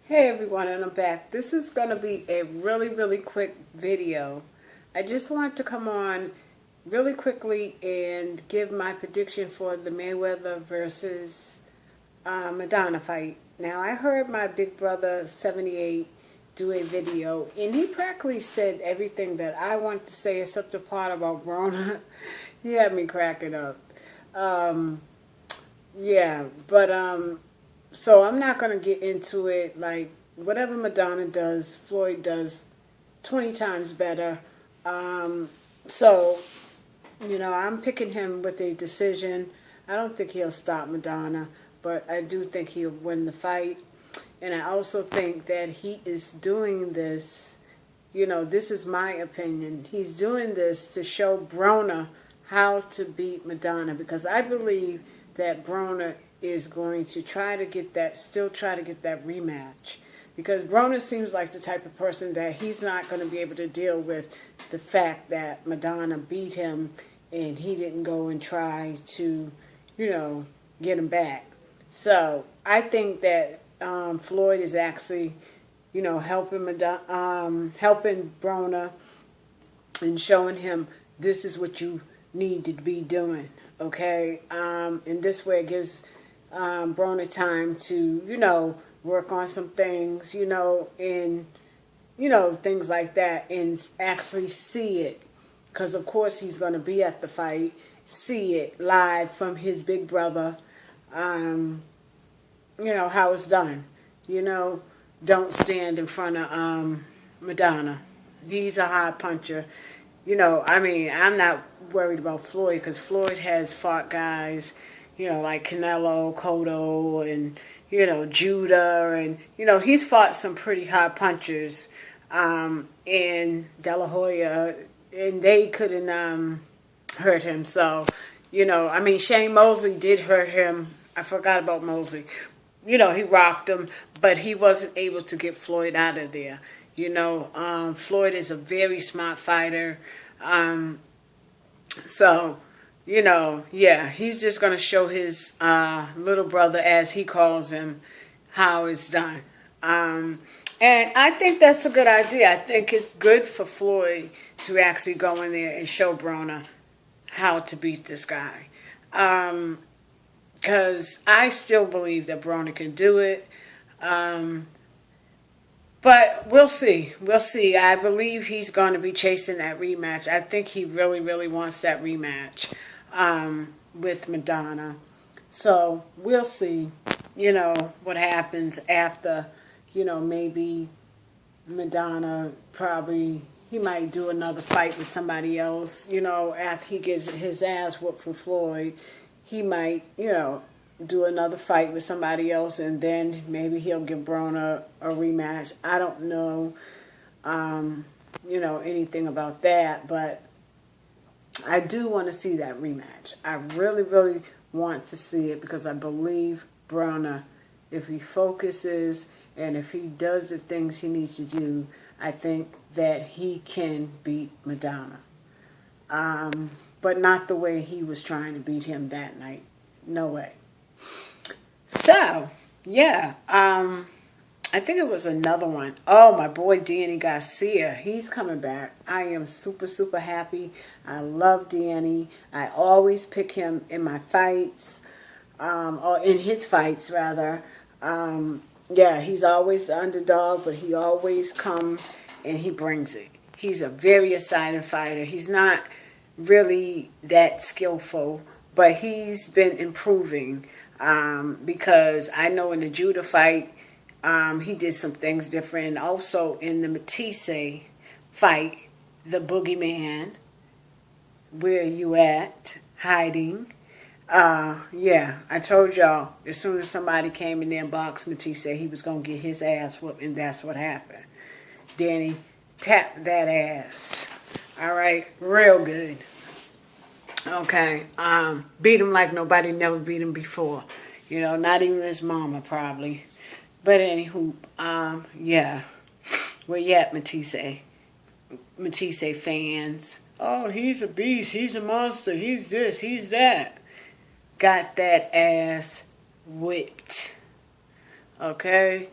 Hey everyone, and I'm back. This is going to be a really quick video. I just want to come on really quickly and give my prediction for the Mayweather versus Madiana fight. Now, I heard my big brother 78 do a video, and he practically said everything that I want to say except the part about Rona. He had me cracking up. So I'm not going to get into it. Like, whatever Madiana does, Floyd does 20 times better. I'm picking him with a decision. I don't think he'll stop Madiana, but I do think he'll win the fight. And I also think that he is doing this, this is my opinion. He's doing this to show Broner how to beat Madiana, because I believe that Broner is going to try to get that rematch, because Broner seems like the type of person that he's not going to be able to deal with the fact that Madiana beat him and he didn't go and try to, get him back. So I think that Floyd is actually, helping Broner and showing him this is what you need to be doing. Okay, and this way it gives Broner time to, work on some things, and, things like that, and actually see it. Because, of course, he's going to be at the fight, see it live from his big brother, how it's done. Don't stand in front of Madiana. He's a hard puncher. I'm not worried about Floyd, because Floyd has fought guys, like Canelo, Cotto, and, Judah, and, he's fought some pretty hard punchers, in De La Hoya, and they couldn't, hurt him. So, Shane Mosley did hurt him. I forgot about Mosley. He rocked him, but he wasn't able to get Floyd out of there. Floyd is a very smart fighter. He's just going to show his little brother, as he calls him, how it's done. And I think that's a good idea. I think it's good for Floyd to actually go in there and show Broner how to beat this guy. Because I still believe that Broner can do it. But we'll see. We'll see. I believe he's going to be chasing that rematch. I think he really wants that rematch with Madiana. So we'll see, what happens after, maybe Madiana he might do another fight with somebody else. After he gets his ass whooped from Floyd, he might, do another fight with somebody else, and then maybe he'll give Broner a rematch. I don't know, anything about that, but I do want to see that rematch. I really want to see it, because I believe Broner, if he focuses and if he does the things he needs to do, I think that he can beat Madiana. But not the way he was trying to beat him that night. No way. So, I think it was another one. Oh, my boy Danny Garcia. He's coming back. I am super happy. I love Danny. I always pick him in my fights, or in his fights, rather. He's always the underdog, but he always comes and he brings it. He's a very exciting fighter. He's not really that skillful, but he's been improving. Because I know in the Judah fight, he did some things different. And also in the Matisse fight, the boogeyman, where you at, hiding. I told y'all, as soon as somebody came in there and boxed Matisse, he was going to get his ass whooped, and that's what happened. Danny tapped that ass. All right, real good. Okay, beat him like nobody never beat him before. Not even his mama, probably. But anywho, where you at, Matisse? Matisse fans. Oh, he's a beast. He's a monster. He's this. He's that. Got that ass whipped. Okay?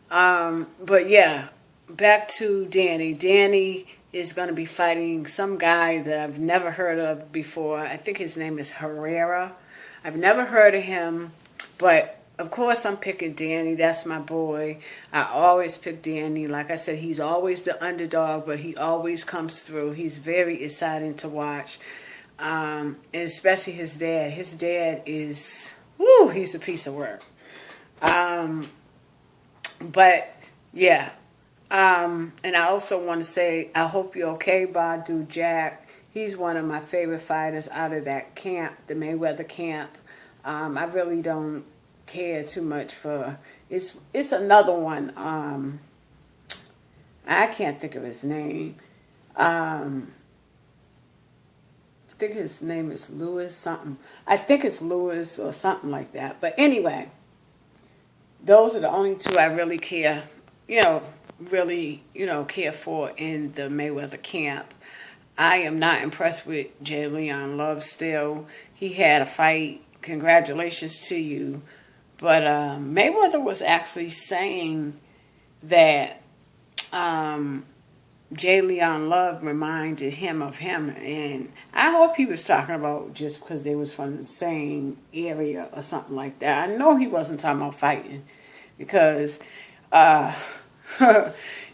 But yeah, back to Danny. Danny is going to be fighting some guy that I've never heard of before. I think his name is Herrera. I've never heard of him, but of course I'm picking Danny. That's my boy. I always pick Danny. Like I said, he's always the underdog, but he always comes through. He's very exciting to watch, and especially his dad. His dad is, woo, he's a piece of work. But yeah, and I also want to say, I hope you're okay, Badu Jack. He's one of my favorite fighters out of that camp, the Mayweather camp. I really don't care too much for, it's another one. I can't think of his name. I think his name is Lewis something. I think it's Lewis or something like that. But anyway, those are the only two I really care, care for in the Mayweather camp. I am not impressed with Jay Leon Love still. He had a fight. Congratulations to you. But Mayweather was actually saying that Jay Leon Love reminded him of him. And I hope he was talking about just because they was from the same area or something like that. I know he wasn't talking about fighting because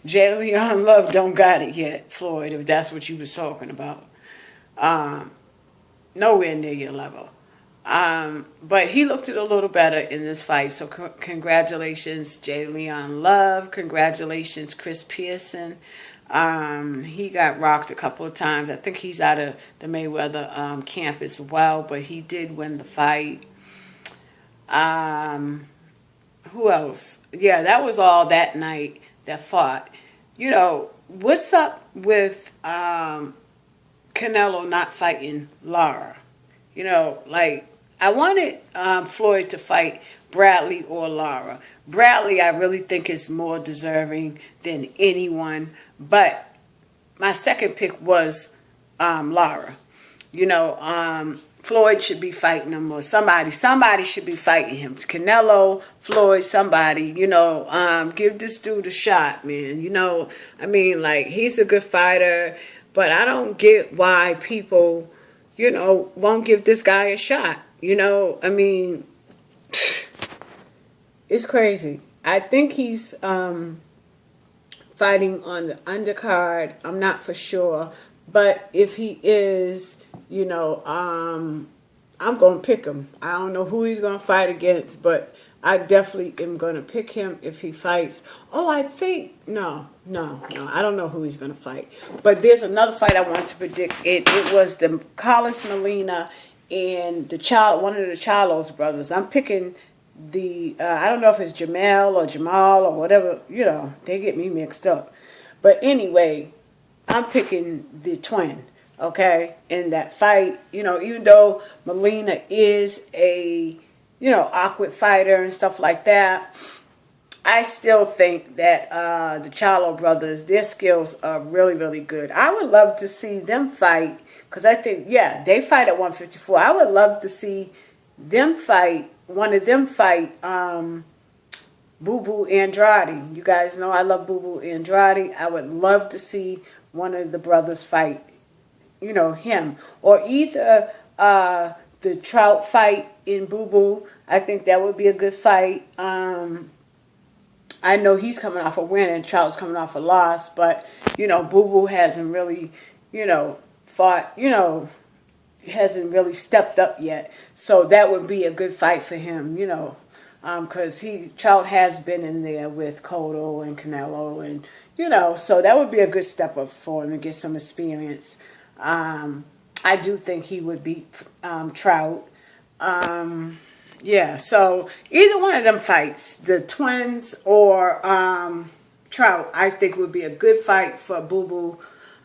Jay Leon Love don't got it yet, Floyd, if that's what you was talking about. Nowhere near your level. But he looked it a little better in this fight. So congratulations, Jay Leon Love. Congratulations, Chris Pearson. He got rocked a couple of times. I think he's out of the Mayweather camp as well, but he did win the fight. Who else? Yeah, that was all that night that fought. What's up with Canelo not fighting Lara? I wanted Floyd to fight Bradley or Lara. Bradley, I really think, is more deserving than anyone. But my second pick was Lara. Floyd should be fighting him, or somebody should be fighting him. Canelo, Floyd, somebody, give this dude a shot, man. He's a good fighter, but I don't get why people, won't give this guy a shot. It's crazy. I think he's fighting on the undercard. I'm not for sure. But if he is, I'm going to pick him. I don't know who he's going to fight against, but I definitely am going to pick him if he fights. Oh, I think, no. I don't know who he's going to fight. But there's another fight I want to predict. It was the Carlos Molina and one of the Charlos brothers. I'm picking I don't know if it's Jamal or whatever, they get me mixed up. But anyway, I'm picking the twin, okay, in that fight. Even though Molina is a, awkward fighter and stuff like that, I still think that the Charlo brothers, their skills are really, really good. I would love to see them fight, because I think, they fight at 154. I would love to see them fight, one of them fight Boo Boo Andrade. You guys know I love Boo Boo Andrade. I would love to see one of the brothers fight, him. Or either the Trout fight in Boo Boo. I think that would be a good fight. I know he's coming off a win and Trout's coming off a loss, but, Boo Boo hasn't really, fought, hasn't really stepped up yet. So that would be a good fight for him, because Trout has been in there with Cotto and Canelo, and so that would be a good step up for him to get some experience. I do think he would beat Trout. So either one of them fights, the twins or Trout, I think would be a good fight for Boo Boo.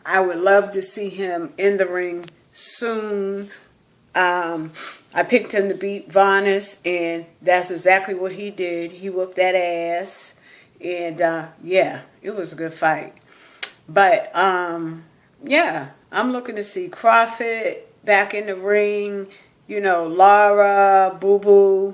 I would love to see him in the ring soon. I picked him to beat Varnes, and that's exactly what he did. He whooped that ass, and it was a good fight. But I'm looking to see Crawford back in the ring. Lara, Boo Boo.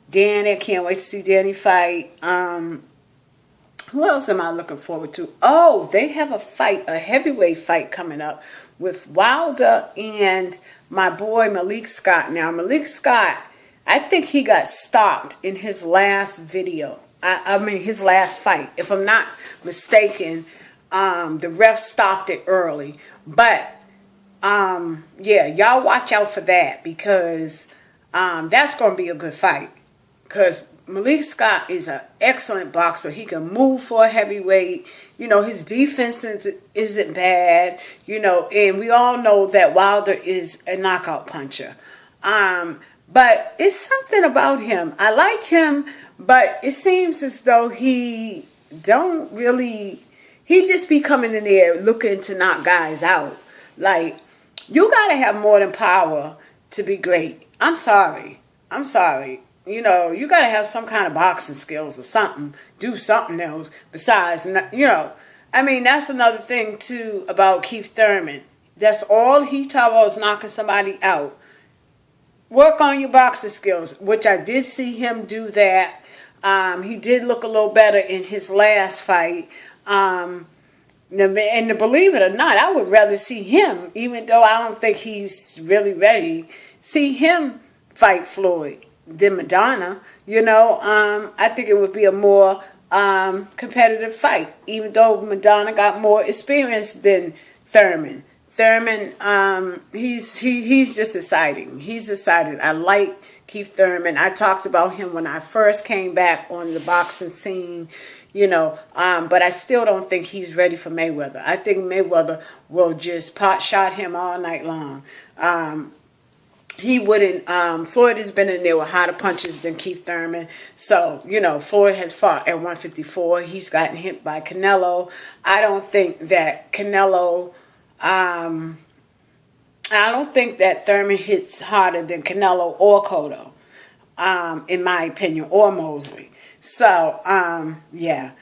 Danny, I can't wait to see Danny fight. Who else am I looking forward to? Oh, they have a fight, a heavyweight fight coming up with Wilder and my boy Malik Scott. Now, Malik Scott, I think he got stopped in his last video. I mean, his last fight. If I'm not mistaken, the ref stopped it early. But, yeah, y'all watch out for that because that's going to be a good fight. Because Malik Scott is an excellent boxer. He can move for a heavyweight. You know, his defense isn't bad. You know, and we all know that Wilder is a knockout puncher. But it's something about him. I like him, but it seems as though he just be coming in there looking to knock guys out. Like, you got to have more than power to be great. I'm sorry. You know, you got to have some kind of boxing skills or something. Do something else besides, you know. I mean, that's another thing, too, about Keith Thurman. That's all he taught was knocking somebody out. Work on your boxing skills, which I did see him do that. He did look a little better in his last fight. And believe it or not, I would rather see him, even though I don't think he's really ready, see him fight Floyd than Madiana. You know, I think it would be a more competitive fight, even though Madiana got more experience than Thurman. Thurman, he's just exciting. He's excited. I like Keith Thurman. I talked about him when I first came back on the boxing scene, you know, but I still don't think he's ready for Mayweather. I think Mayweather will just pot shot him all night long. He wouldn't, Floyd has been in there with hotter punches than Keith Thurman. So, you know, Floyd has fought at 154. He's gotten hit by Canelo. I don't think that Canelo, I don't think that Thurman hits harder than Canelo or Cotto, in my opinion, or Mosley. So, yeah,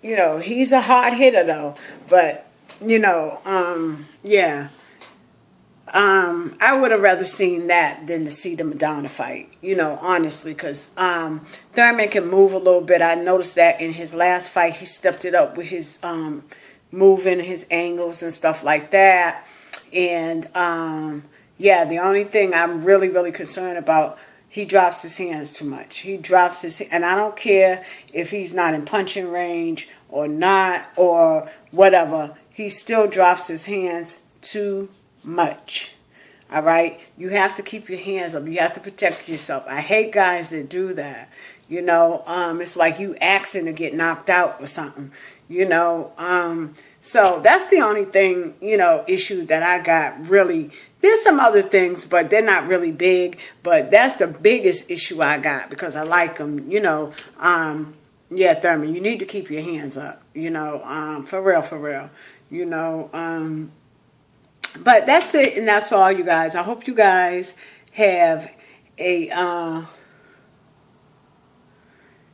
you know, he's a hard hitter though, but, you know, yeah. I would have rather seen that than to see the Madiana fight, you know, honestly, because Thurman can move a little bit. I noticed that in his last fight, he stepped it up with his moving, his angles and stuff like that. And, yeah, the only thing I'm really, really concerned about, he drops his hands too much. He drops his, and I don't care if he's not in punching range or not or whatever. He still drops his hands too much. All right, you have to keep your hands up. You have to protect yourself. I hate guys that do that. You know, it's like you asking to get knocked out or something. You know, so that's the only thing, you know, issue that I got really. There's some other things, but they're not really big. But that's the biggest issue I got because I like them. You know, yeah, Thurman, you need to keep your hands up. You know, for real. You know, but that's it, and that's all, you guys. I hope you guys have a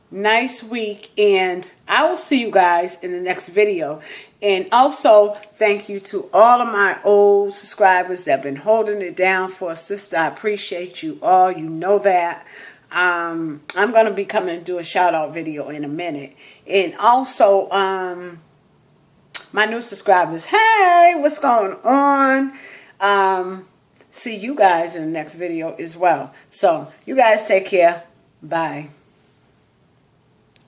nice week, and I will see you guys in the next video. And also, thank you to all of my old subscribers that have been holding it down for us, sister. I appreciate you all. You know that. I'm going to be coming and do a shout-out video in a minute. And also, my new subscribers, hey, what's going on? See you guys in the next video as well. So, you guys take care. Bye.